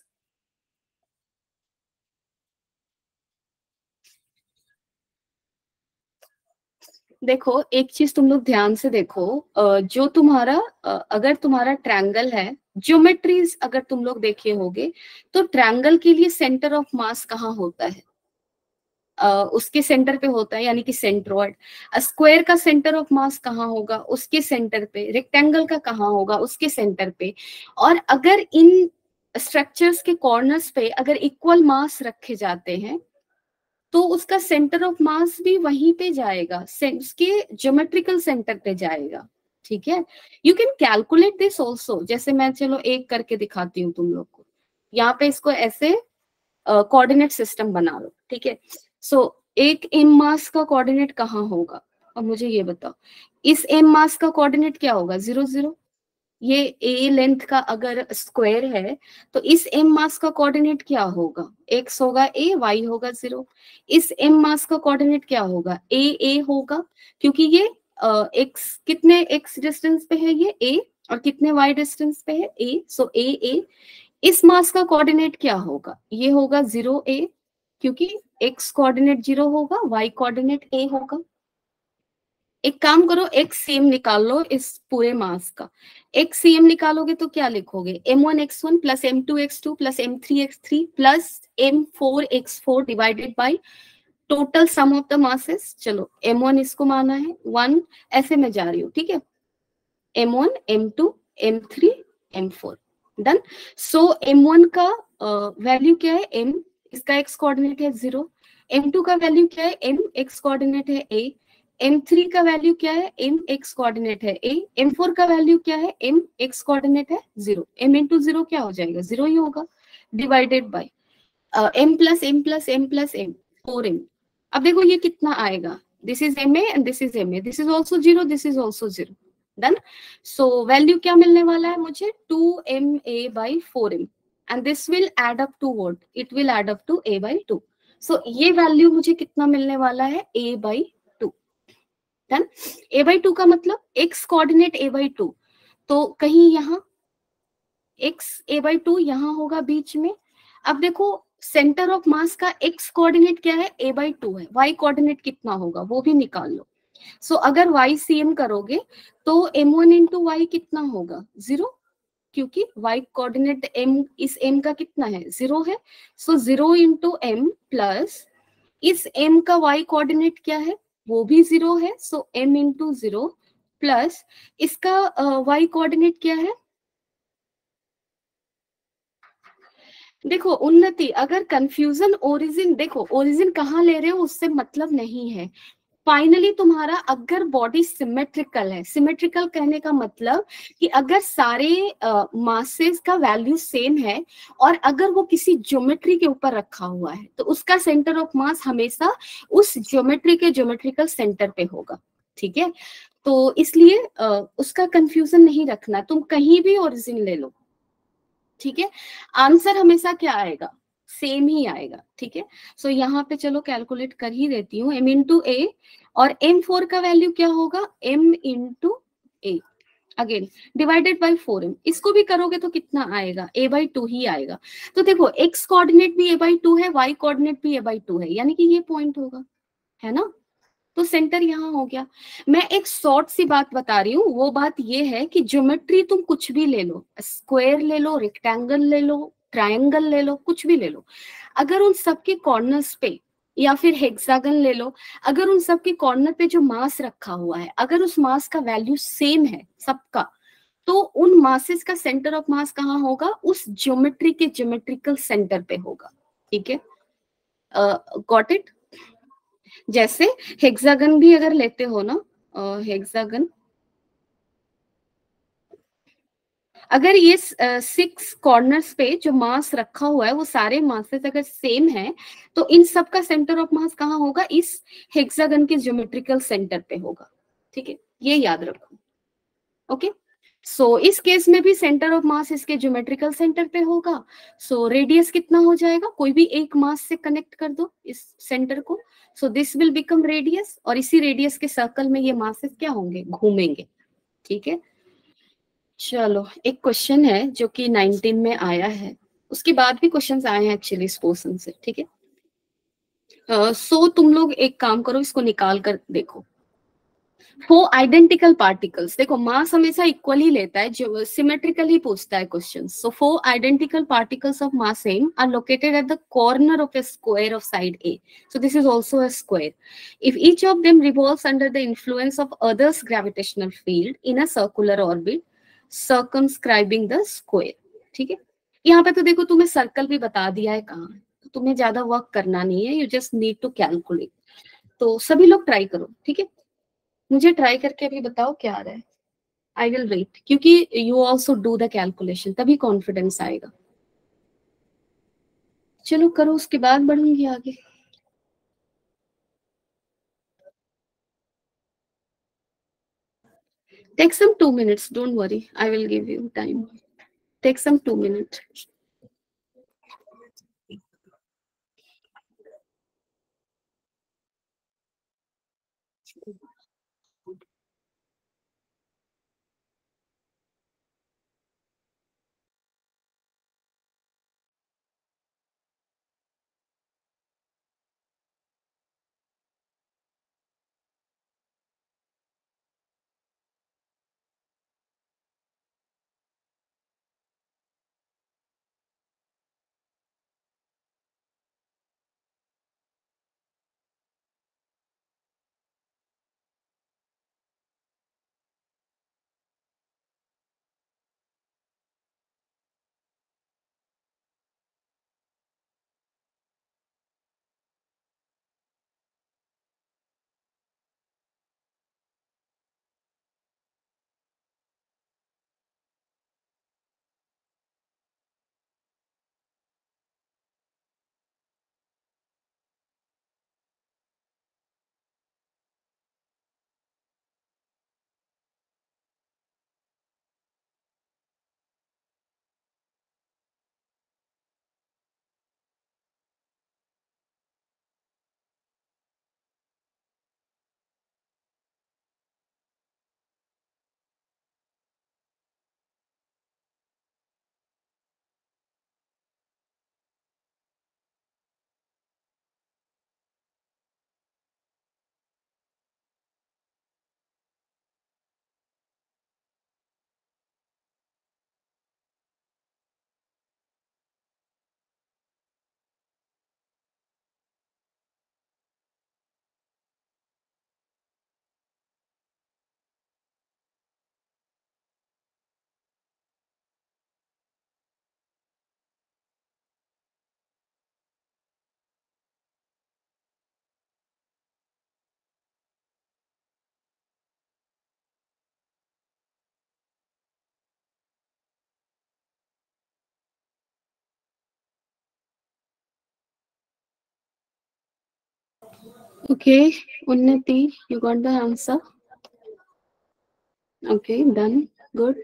देखो एक चीज तुम लोग ध्यान से देखो, जो तुम्हारा अगर तुम्हारा ट्रायंगल है, ज्योमेट्रीज अगर तुम लोग देखे होगे, तो ट्रायंगल के लिए सेंटर ऑफ मास कहाँ होता है? उसके सेंटर पे होता है, यानी कि सेंट्रोइड। स्क्वायर का सेंटर ऑफ मास कहाँ होगा? उसके सेंटर पे। रेक्टेंगल का कहाँ होगा? उसके सेंटर पे। और अगर इन स्ट्रक्चर्स के कॉर्नर्स पे अगर इक्वल मास रखे जाते हैं तो उसका सेंटर ऑफ मास भी वहीं पे जाएगा, उसके ज्योमेट्रिकल सेंटर पे जाएगा। ठीक है, you can calculate this also. जैसे मैं चलो एक करके दिखाती हूँ तुम लोग को। यहाँ पे इसको ऐसे कोऑर्डिनेट सिस्टम बना लो, ठीक है। सो एक एम मास का कोऑर्डिनेट कहाँ होगा? अब मुझे ये बताओ, इस एम मास का कोऑर्डिनेट क्या होगा? 0 0। ये ए लेंथ का अगर स्क्वायर है तो इस एम मास का कोऑर्डिनेट क्या होगा? एक्स होगा ए, वाई होगा 0। इस एम मास का कोऑर्डिनेट क्या होगा? ए होगा, क्योंकि ये एक्स कितने एक्स डिस्टेंस पे है? ये ए। और कितने वाई डिस्टेंस पे है? ए। सो ए। इस मास का कोऑर्डिनेट क्या होगा? ये होगा 0 a, क्योंकि एक्स कोऑर्डिनेट 0 होगा, वाई कोऑर्डिनेट ए होगा। एक काम करो, एक्स सीएम निकाल लो इस पूरे मास का। एक्स सीएम निकालोगे तो क्या लिखोगे? m1 x1 plus m2 x2 plus m3 x3 plus m4 x4 divided by total sum of the masses. चलो m1 इसको माना है 1, ऐसे में जा रही हूँ, ठीक है। m1 m2 m3 m4, done. सो m1 का वैल्यू क्या है? m, इसका x कोऑर्डिनेट है 0। m2 का वैल्यू क्या है? m, x कोऑर्डिनेट है a। m3 का वैल्यू क्या है? m, x कोऑर्डिनेट है a। m4 का वैल्यू क्या है? m, x कोऑर्डिनेट है 0। m इंटू 0 क्या हो जाएगा? 0 ही होगा, divided by m plus m plus m plus m, 4m। अब देखो ये कितना आएगा? This is ma and this is ma, this is also 0, this is also 0, done. So value क्या मिलने वाला है मुझे? 2ma by 4m, and this will add up to what? It will add up to a by 2। So ये value मुझे कितना मिलने वाला है? a by 2, done. a by 2 का मतलब x कोऑर्डिनेट a बाई 2, तो कहीं यहाँ x a बाई 2 यहाँ होगा बीच में। अब देखो सेंटर ऑफ मास का x कोऑर्डिनेट क्या है? a बाई 2 है। y कोऑर्डिनेट कितना होगा वो भी निकाल लो। सो अगर y cm करोगे तो m1 इंटू वाई कितना होगा? 0, क्योंकि y कोऑर्डिनेट m, इस m का कितना है? 0 है। सो 0 इंटू m प्लस इस m का y कोऑर्डिनेट क्या है? वो भी 0 है। सो m इंटू 0 प्लस इसका y कोऑर्डिनेट क्या है? देखो उन्नति, अगर कंफ्यूजन ओरिजिन, देखो ओरिजिन कहाँ ले रहे हो उससे मतलब नहीं है। फाइनली तुम्हारा अगर बॉडी सिमेट्रिकल है, सिमेट्रिकल कहने का मतलब कि अगर सारे मासेस का वैल्यू सेम है और अगर वो किसी ज्योमेट्री के ऊपर रखा हुआ है तो उसका सेंटर ऑफ मास हमेशा उस ज्योमेट्री के ज्योमेट्रिकल सेंटर पे होगा, ठीक है। तो इसलिए उसका कंफ्यूजन नहीं रखना, तुम कहीं भी ओरिजिन ले लो, ठीक है। आंसर हमेशा क्या आएगा? सेम ही आएगा, ठीक है। सो यहाँ पे चलो कैलकुलेट कर ही देती हूँ, m इंटू ए, और m4 का वैल्यू क्या होगा? m into A, again divided by 4m। इसको भी करोगे तो कितना आएगा? a बाई 2 ही आएगा। तो देखो x कोऑर्डिनेट भी a बाई 2 है, y कोऑर्डिनेट भी a बाई 2 है, यानी कि ये पॉइंट होगा, है ना। तो सेंटर यहाँ हो गया। मैं एक शॉर्ट सी बात बता रही हूँ, वो बात ये है कि ज्योमेट्री तुम कुछ भी ले लो, स्क्वायर ले लो, रेक्टेंगल ले लो, ट्रायंगल ले लो, कुछ भी ले लो, अगर उन सबके कॉर्नर्स पे, या फिर हेक्सागन ले लो, अगर उन सबके कॉर्नर पे जो मास रखा हुआ है, अगर उस मास का वैल्यू सेम है सबका, तो उन मासेस का सेंटर ऑफ मास कहाँ होगा? उस ज्योमेट्री के ज्योमेट्रिकल सेंटर पे होगा। ठीक है, गॉट इट? जैसे हेक्सागन भी अगर लेते हो ना, हेक्सागन, अगर ये 6 कॉर्नर्स पे जो मास रखा हुआ है वो सारे मासेस अगर सेम है, तो इन सब का सेंटर ऑफ मास कहाँ होगा? इस हेक्सागन के ज्योमेट्रिकल सेंटर पे होगा। ठीक है, ये याद रखो। ओके, सो इस केस में भी सेंटर ऑफ मास इसके ज्योमेट्रिकल सेंटर पे होगा। सो रेडियस कितना हो जाएगा? कोई भी एक मास से कनेक्ट कर दो इस सेंटर को, so this will become radius, और इसी रेडियस के सर्कल में ये मासेस क्या होंगे? घूमेंगे। ठीक है, चलो एक क्वेश्चन है जो कि 19 में आया है, उसके बाद भी क्वेश्चंस आए हैं एक्चुअली इस पोर्शन से। ठीक है, सो तुम लोग एक काम करो, इसको निकाल कर देखो। फोर आइडेंटिकल पार्टिकल्स, देखो मास हमेशा इक्वली लेता है, जो सिमेट्रिकली पूछता है question. So four identical particles of mass same are located at the corner of a square of side A. So this is also a square. If each of them revolves under the influence of others gravitational field in a circular orbit circumscribing the square. ठीक है, यहाँ पे तो देखो तुम्हें circle भी बता दिया है कहाँ, तो तुम्हें ज्यादा वर्क करना नहीं है, you just need to calculate. तो सभी लोग ट्राई करो। ठीक है, मुझे ट्राई करके अभी बताओ क्या आ रहा है। आई विल वेट, क्योंकि you also do the calculation, तभी कॉन्फिडेंस आएगा। चलो करो, उसके बाद बढ़ूंगी आगे। Take some 2 minutes, don't worry, I will give you time. Take some 2 minutes। Okay, Unnati, you got the answer? Okay, done, good.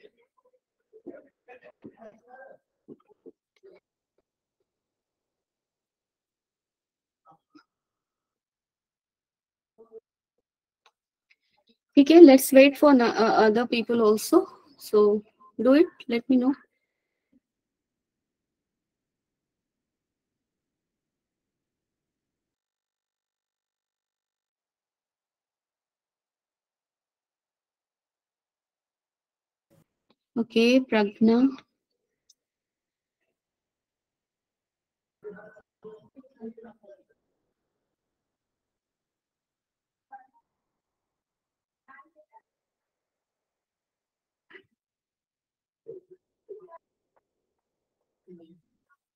ठीक है, let's wait for other people also, so do it, let me know. Okay Pragya,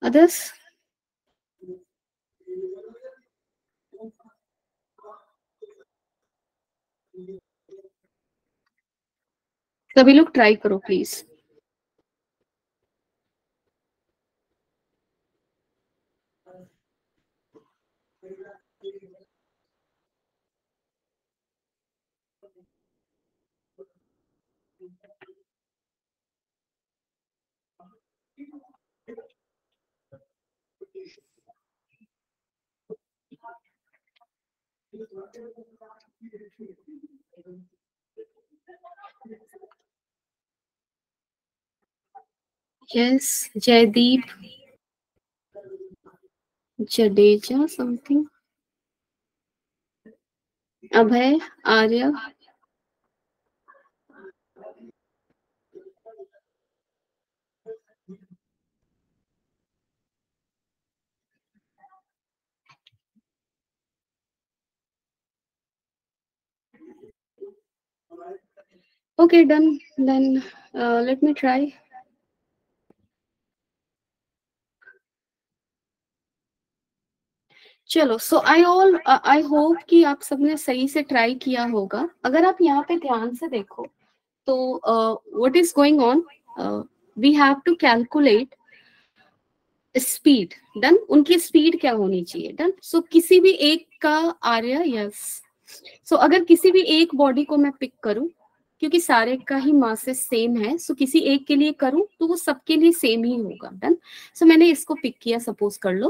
others? सभी लोग try करो please. Yes, Jaideep, Jadeja something, Abhay, Arya, okay done, then let me try. चलो, सो I hope कि आप सबने सही से ट्राई किया होगा। अगर आप यहाँ पे ध्यान से देखो तो what is going on, we have to calculate speed. Done, उनकी स्पीड क्या होनी चाहिए। डन, सो किसी भी एक का आर्य, यस, सो अगर किसी भी एक बॉडी को मैं पिक करूं, क्योंकि सारे का ही मासेस सेम है, सो किसी एक के लिए करूं तो वो सबके लिए सेम ही होगा। डन, सो मैंने इसको पिक किया, सपोज कर लो।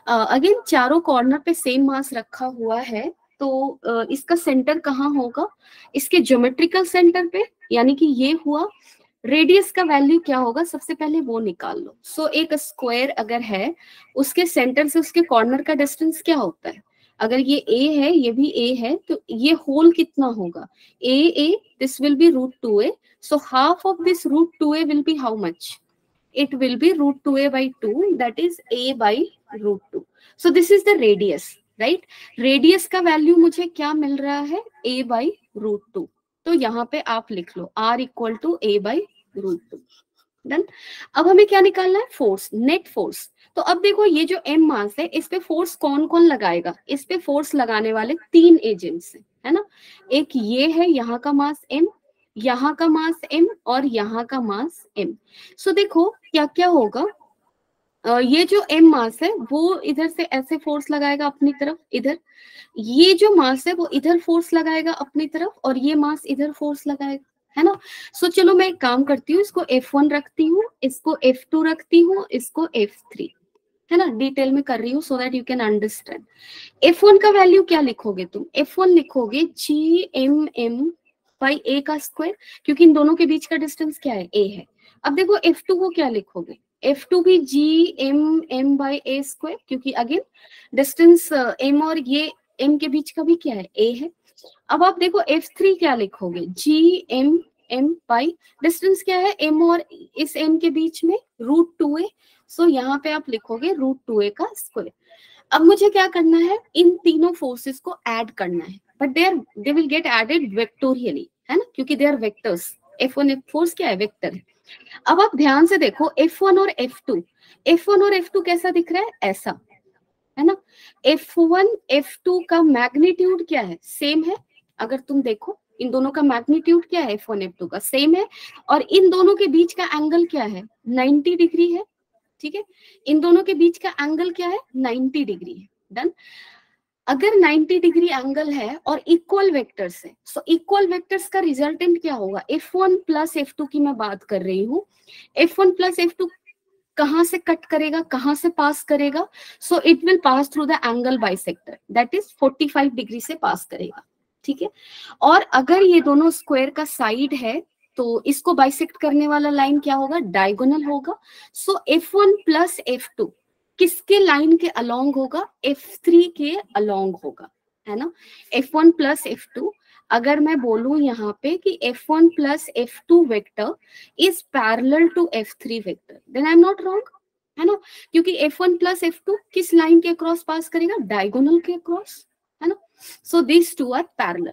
अगेन चारों कॉर्नर पे सेम मास रखा हुआ है, तो इसका सेंटर कहाँ होगा? इसके ज्योमेट्रिकल सेंटर पे, यानी कि ये हुआ। रेडियस का वैल्यू क्या होगा, सबसे पहले वो निकाल लो। सो एक स्क्वायर अगर है, उसके सेंटर से उसके कॉर्नर का डिस्टेंस क्या होता है? अगर ये ए है, ये भी ए है, तो ये होल कितना होगा? A A, this will be √2a, so half of this √2a will be how much? It will be √2a by 2, that is a by √2. So this is the radius, right? Radius का value मुझे क्या मिल रहा है? a by √2. तो यहाँ पे आप लिख लो r equal to a by √2। Done, अब हमें क्या निकालना है? Force, net force. तो अब देखो, ये जो m मास है, इस पे फोर्स कौन कौन लगाएगा? इस पे फोर्स लगाने वाले 3 एजेंट्स है ना। एक ये है, यहाँ का मास m, यहाँ का मास m, और यहाँ का मास m। सो देखो क्या क्या होगा। ये जो m मास है वो इधर से ऐसे फोर्स लगाएगा अपनी तरफ, इधर। ये जो मास है वो इधर फोर्स लगाएगा अपनी तरफ, और ये मास इधर फोर्स लगाएगा, है ना। सो चलो मैं एक काम करती हूँ, इसको F1 रखती हूँ, इसको F2 रखती हूँ, इसको F3, है ना। डिटेल में कर रही हूँ so that you can understand. F1 का वैल्यू क्या लिखोगे तुम? F1 लिखोगे GMM बाई A का स्क्वायर, क्योंकि इन दोनों के बीच का डिस्टेंस क्या है? A है। अब देखो F2 को क्या लिखोगे? F2 भी GMM बाई A स्क्वायर, क्योंकि अगेन डिस्टेंस M और ये M के बीच का भी क्या है? A है। अब आप देखो F3 क्या लिखोगे? GMM बाई डिस्टेंस क्या है? M और इस M के बीच में √2a, सो यहाँ पे आप लिखोगे √2a का स्क्वायर। अब मुझे क्या करना है? इन तीनों फोर्सेस को ऐड करना है, but they will get added vectorially, है ना, क्योंकि they are vectors. F1 force क्या है? वेक्टर है। अब आप ध्यान से देखो F1 और F2, F1 और F2 कैसा दिख रहा है? ऐसा, है ना। F1 F2 का मैग्नीट्यूड क्या है? सेम है। अगर तुम देखो इन दोनों का मैग्नीट्यूड क्या है? F1 F2 का सेम है, और इन दोनों के बीच का एंगल क्या है? 90 डिग्री है, ठीक है। इन दोनों के बीच का एंगल क्या है? 90 डिग्री है। डन, अगर 90 डिग्री एंगल है और इक्वल वेक्टर्स है, सो इक्वल वेक्टर्स का रिजल्टेंट क्या होगा? F1 प्लस F2 की मैं बात कर रही हूँ। F1 प्लस F2 कहां से कट करेगा, कहां से पास करेगा? So it will pass through the angle bisector, that is 45 degree से पास करेगा, ठीक है। और अगर ये दोनों स्क्वायर का साइड है, तो इसको बाइसेक्ट करने वाला लाइन क्या होगा? डायगोनल होगा। सो F1 प्लस F2 किसके लाइन के अलोंग होगा? F3 के अलोंग होगा, है ना। F1 प्लस F2 अगर मैं बोलूं यहाँ पे कि F1 plus F2 vector is parallel to F3 vector, then I am not wrong, है ना, क्योंकि F1 प्लस F2 किस लाइन के क्रॉस पास करेगा, डायगोनल के क्रॉस, है ना। So this two are parallel,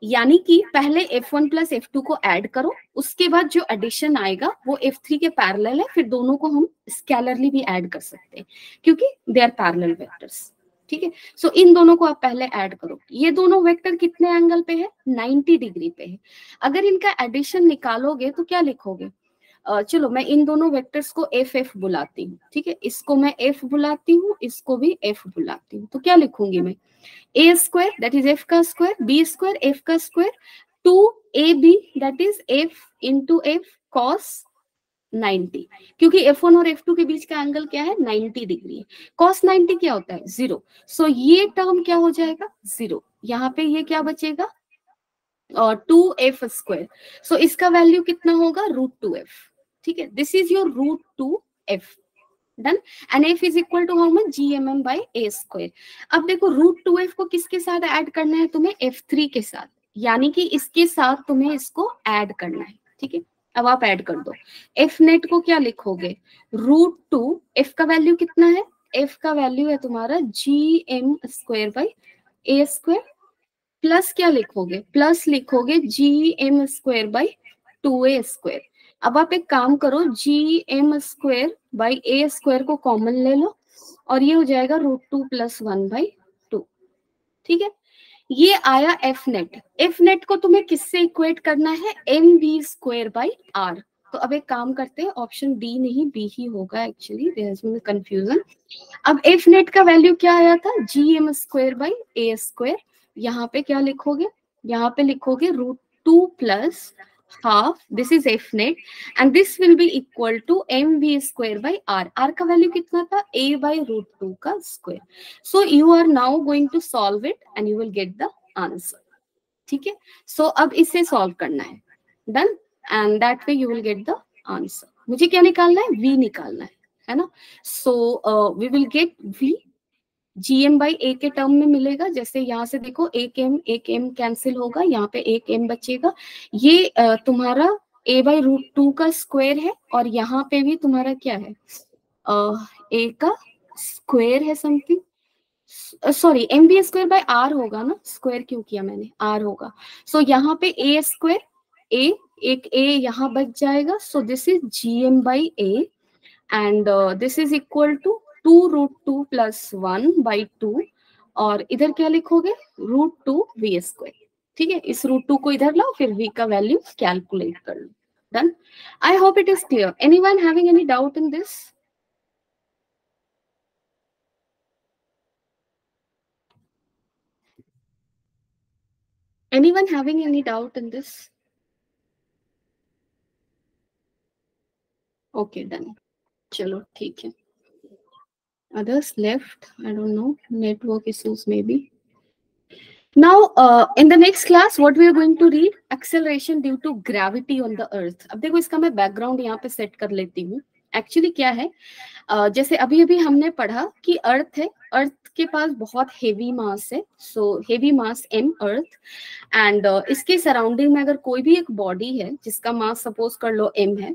यानी कि पहले F1 प्लस F2 को ऐड करो, उसके बाद जो एडिशन आएगा वो F3 के पैरेलल है, फिर दोनों को हम स्केलरली भी ऐड कर सकते हैं क्योंकि दे आर पैरेलल वेक्टर्स, ठीक है। सो इन दोनों को आप पहले ऐड करो, ये दोनों वेक्टर कितने एंगल पे है, 90 डिग्री पे है। अगर इनका एडिशन निकालोगे तो क्या लिखोगे, चलो मैं इन दोनों वेक्टर्स को एफ एफ बुलाती हूँ, ठीक है, इसको मैं एफ बुलाती हूँ, इसको भी एफ बुलाती हूँ, तो क्या लिखूंगी मैं, A square that is F का स्क्वायर, बी स्क्वायर एफ का square, two A B that is F into F cos 90, क्योंकि F1 और F2 के बीच का एंगल क्या है, 90 डिग्री है। cos 90 क्या होता है, 0, सो ये टर्म क्या हो जाएगा, 0, यहाँ पे ये क्या बचेगा, और 2f स्क्वायर, सो इसका वैल्यू कितना होगा, √2f, ठीक है, this is your √2f, done, and f is equal to how much, gmm by a square. अब देखो √2f को किसके साथ ऐड करना है तुम्हें, f3 के साथ, यानी कि इसके साथ तुम्हें इसको ऐड करना है, ठीक है। अब आप ऐड कर दो, f नेट को क्या लिखोगे, √2, f का वैल्यू कितना है, f का वैल्यू है तुम्हारा gm square by a square, plus क्या लिखोगे, प्लस लिखोगे gm square bye 2a square. अब आप एक काम करो, gm square by a square को कॉमन ले लो और ये हो जाएगा √2 + 1/2, ठीक है। ये आया एफ नेट, एफ नेट को तुम्हें किससे इक्वेट करना है, mv स्क्वायर बाय r। तो अब एक काम करते हैं, ऑप्शन डी नहीं बी ही होगा, actually there is been confusion. अब एफ नेट का वैल्यू क्या आया था, gm square by a square, यहाँ पे क्या लिखोगे, यहाँ पे लिखोगे √2 + half, this is F net, and this will be equal to mv square by r। r का वैल्यू कितना था, a बाय √2 का स्क्वायर। So you are now going to solve it and you will get the answer, ठीक है। So अब इसे सॉल्व करना है, done, and that way you will get the answer. मुझे क्या निकालना है, v निकालना है ना। So we will get v, gm by a के टर्म में मिलेगा, जैसे यहाँ से देखो एक m कैंसिल होगा, यहाँ पे एक m बचेगा, ये तुम्हारा a बाई √2 का स्क्वायर है, और यहाँ पे भी तुम्हारा क्या है, a का स्क्वायर है something, sorry mv square by r होगा ना, स्क्वायर क्यों किया मैंने, r होगा। सो यहाँ पे a स्क्वायर, a एक a यहाँ बच जाएगा, so this is gm by a, and this is equal to 2√2 + 1/2, और इधर क्या लिखोगे, √2 v स्क्वायर, ठीक है। इस √2 को इधर लाओ, फिर v का वैल्यू कैलकुलेट कर लो, done. I hope it is clear, anyone having any doubt in this? Anyone having any doubt in this? Okay, done. चलो ठीक है. Others left, I don't know, network issues maybe. Now, in the next class, what we are going to read? Acceleration due to gravity on the earth. अब देखो इसका मैं background यहाँ पे set कर लेती हूँ. Actually क्या है, जैसे अभी अभी हमने पढ़ा कि अर्थ है, अर्थ के पास बहुत हेवी मास है, so heavy mass m earth, and इसके सराउंडिंग में अगर कोई भी एक बॉडी है जिसका मास सपोज कर लो m है,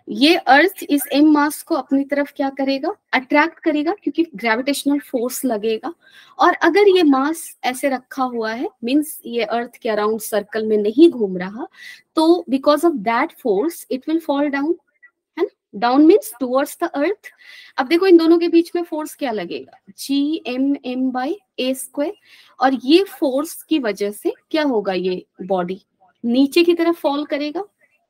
ये अर्थ इस m मास को अपनी तरफ क्या करेगा, अट्रैक्ट करेगा, क्योंकि ग्रेविटेशनल फोर्स लगेगा। और अगर ये मास ऐसे रखा हुआ है, मींस ये अर्थ के अराउंड सर्कल में नहीं घूम रहा, तो because of that force it will fall down, है ना, down means towards the earth. अब देखो इन दोनों के बीच में फोर्स क्या लगेगा, gmm बाई a स्क्वायर, और ये फोर्स की वजह से क्या होगा, ये बॉडी नीचे की तरफ फॉल करेगा,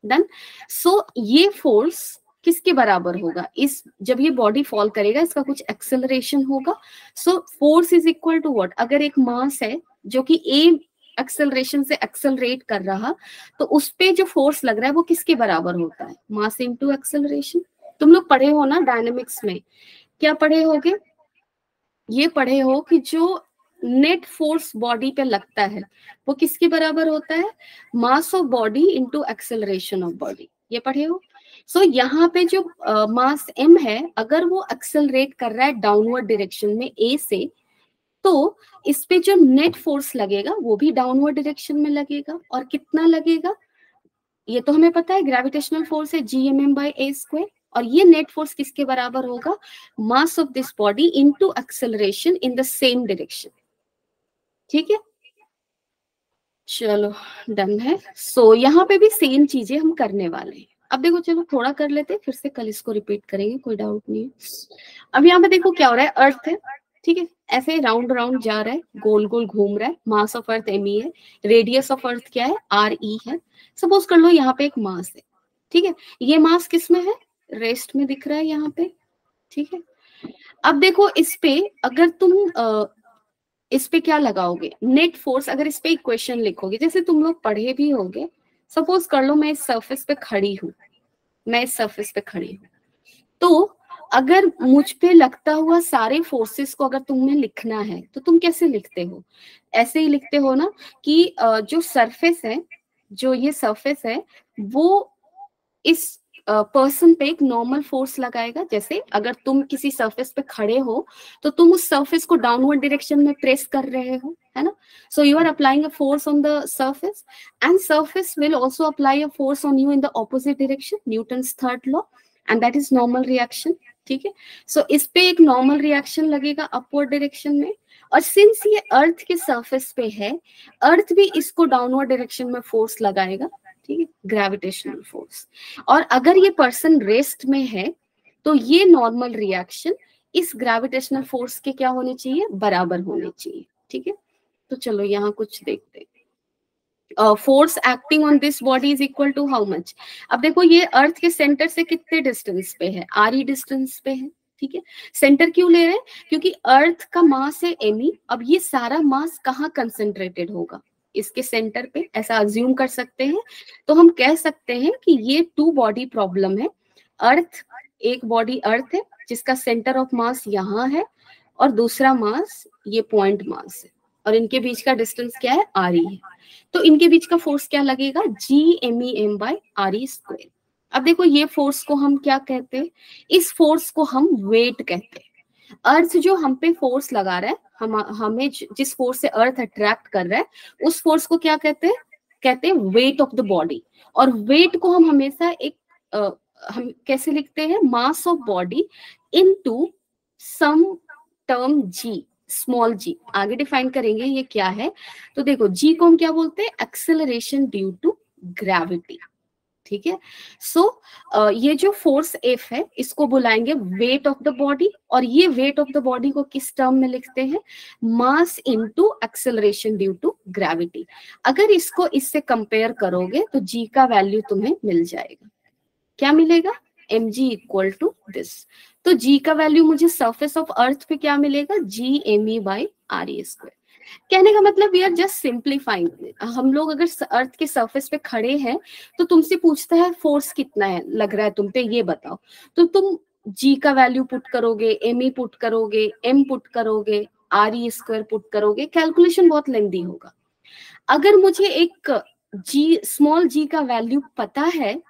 डन। सो ये फोर्स किसके बराबर होगा, इस जब ये बॉडी फॉल करेगा इसका कुछ एक्सेलरेशन होगा। So force is equal to what, अगर एक मास है जो कि a एक्सेलरेशन से एक्सेलरेट कर रहा, तो उस पे जो फोर्स लग रहा है वो किसके बराबर होता है, मास इनटू एक्सेलरेशन। तुम लोग पढ़े हो ना डायनेमिक्स में, क्या पढ़े होगे, ये पढ़े हो कि जो नेट फोर्स बॉडी पे लगता है वो किसके बराबर होता है, मास of body into acceleration of body, ये पढ़े हो। सो यहाँ पे जो मास m है, अगर वो एक्सेलरेट कर रहा है डाउनवर्ड डायरेक्शन में a से, तो इस पे जो नेट फोर्स लगेगा वो भी डाउनवर्ड डायरेक्शन में लगेगा, और कितना लगेगा ये तो हमें पता है, ग्रेविटेशनल फोर्स है gmm/a², और ये नेट फोर्स किसके बराबर होगा, mass of this body into acceleration in the same direction. ठीक है, चलो डन है। सो यहाँ पे भी सेम चीजें हम करने वाले हैं। अब देखो, चलो थोड़ा कर लेते हैं, फिर से कल इसको रिपीट करेंगे, कोई डाउट नहीं है। अब यहाँ पे देखो क्या हो रहा है, अर्थ है, ठीक है, ऐसे राउंड राउंड जा रहा है, गोल गोल घूम रहा है, मास ऑफ अर्थ एम है, रेडियस ऑफ अर्थ क्या है, आर ई है। सपोज कर लो यहाँ पे एक मास है, ठीक है, ये मास किस में है, रेस्ट में दिख रहा है यहाँ पे, ठीक है। अब देखो इस पे अगर तुम इस पे क्या लगाओगे, नेट फोर्स, अगर इस पे इक्वेशन लिखोगे, जैसे तुम लोग पढ़े भी होगे, सपोज कर लो मैं इस सरफेस पे खड़ी हूँ, मैं इस सरफेस पे खड़ी हूँ, तो अगर मुझ पे लगता हुआ सारे फोर्सेस को अगर तुम्हें लिखना है तो तुम कैसे लिखते हो, ऐसे ही लिखते हो ना कि जो सरफेस है, जो ये सरफेस है, वो इस पर्सन पे एक नॉर्मल फोर्स लगाएगा। जैसे अगर तुम किसी सरफेस पे खड़े हो तो तुम उस सरफेस को डाउनवर्ड डायरेक्शन में प्रेस कर रहे हो, है ना, so you are applying a force on the surface, and surface will also apply a force on you in the opposite direction, Newton's third law, and that is normal reaction. ठीक है, so इस पे एक normal reaction लगेगा upward direction में, और since ये अर्थ के सरफेस पे है, अर्थ भी इसको डाउनवर्ड डायरेक्शन में फोर्स लगाएगा, ठीक है, ग्रेविटेशनल फोर्स। और अगर ये पर्सन रेस्ट में है तो ये नॉर्मल रिएक्शन इस ग्रेविटेशनल फोर्स के क्या होने चाहिए, बराबर होने चाहिए। ठीक है, तो चलो यहाँ कुछ देखते हैं। Force acting on this body is equal to how much. अब देखो ये अर्थ के सेंटर से कितने डिस्टेंस पे है, आर ई डिस्टेंस पे है। ठीक है, सेंटर क्यों ले रहे हैं, क्योंकि अर्थ का मास है एम। अब ये सारा मास कहाँ कंसेंट्रेटेड होगा, इसके सेंटर पे, ऐसा अज्यूम कर सकते हैं। तो हम कह सकते हैं कि ये टू बॉडी प्रॉब्लम है। अर्थ, एक बॉडी अर्थ है जिसका सेंटर ऑफ मास यहाँ है, और दूसरा मास ये पॉइंट मास है, और इनके बीच का डिस्टेंस क्या है, आर ई है। तो इनके बीच का फोर्स क्या लगेगा, gmem/re²। अब देखो ये फोर्स को हम क्या कहते हैं, इस फोर्स को हम वेट कहते हैं। अर्थ जो हम पे फोर्स लगा रहा है, हमें जिस फोर्स से अर्थ अट्रैक्ट कर रहा है, उस फोर्स को क्या कहते हैं, कहते हैं वेट ऑफ द बॉडी। और वेट को हम हमेशा हम कैसे लिखते हैं, mass of body into some term G, small G, आगे डिफाइन करेंगे ये क्या है। तो देखो जी को हम क्या बोलते हैं, एक्सेलरेशन ड्यू टू ग्रेविटी। ठीक है, सो ये जो फोर्स एफ है इसको बुलाएंगे वेट ऑफ द बॉडी, और ये वेट ऑफ द बॉडी को किस टर्म में लिखते हैं, mass into acceleration due to gravity. अगर इसको इससे कंपेयर करोगे तो जी का वैल्यू तुम्हें मिल जाएगा, क्या मिलेगा, mg इक्वल टू दिस। तो g का वैल्यू मुझे सरफेस ऑफ अर्थ पे क्या मिलेगा, gme/re²। कहने का मतलब वी आर जस्ट सिंप्लीफाइंग। हम लोग अगर अर्थ के सरफेस पे खड़े हैं तो तुमसे पूछता है फोर्स कितना है लग रहा है तुम पे, ये बताओ, तो तुम g का वैल्यू पुट करोगे, me पुट करोगे, m पुट करोगे, re² पुट करोगे, कैलकुलेशन बहुत लेंदी होगा। अगर मुझे एक g, स्मॉल g का वैल्यू पता है,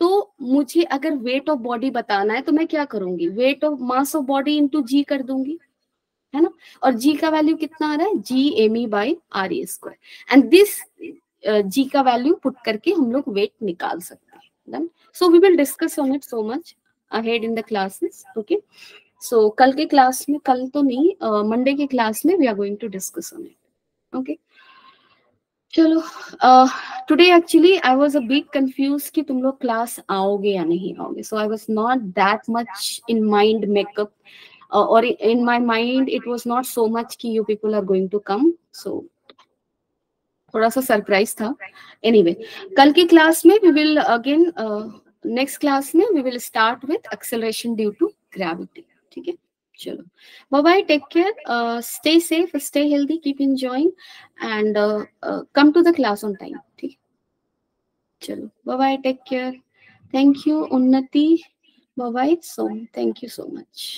तो मुझे अगर वेट ऑफ बॉडी बताना है तो मैं क्या करूंगी, weight of mass of body into G कर दूंगी, है ना। और जी का वैल्यू कितना आ रहा है, gme/re², एंड दिस जी का वैल्यू पुट करके हम लोग वेट निकाल सकते हैं। So we will discuss on it so much ahead in the classes. Okay, so कल के क्लास में, कल तो नहीं, मंडे के क्लास में we are going to discuss on it. Okay, चलो, today actually I was a big confuse कि तुम लोग क्लास आओगे या नहीं आओगे, so I was not that much in mind makeup, और in my mind it was not so much कि you people are going to come, so थोड़ा सा सरप्राइज था। एनीवे, कल की क्लास में we will again, next class में we will start with acceleration due to gravity. ठीक है, चलो, bye bye, take care, stay safe, stay healthy, keep enjoying, and come to the class on time. ठीक है, चलो, bye bye, take care, thank you Unnati, bye bye, so thank you so much.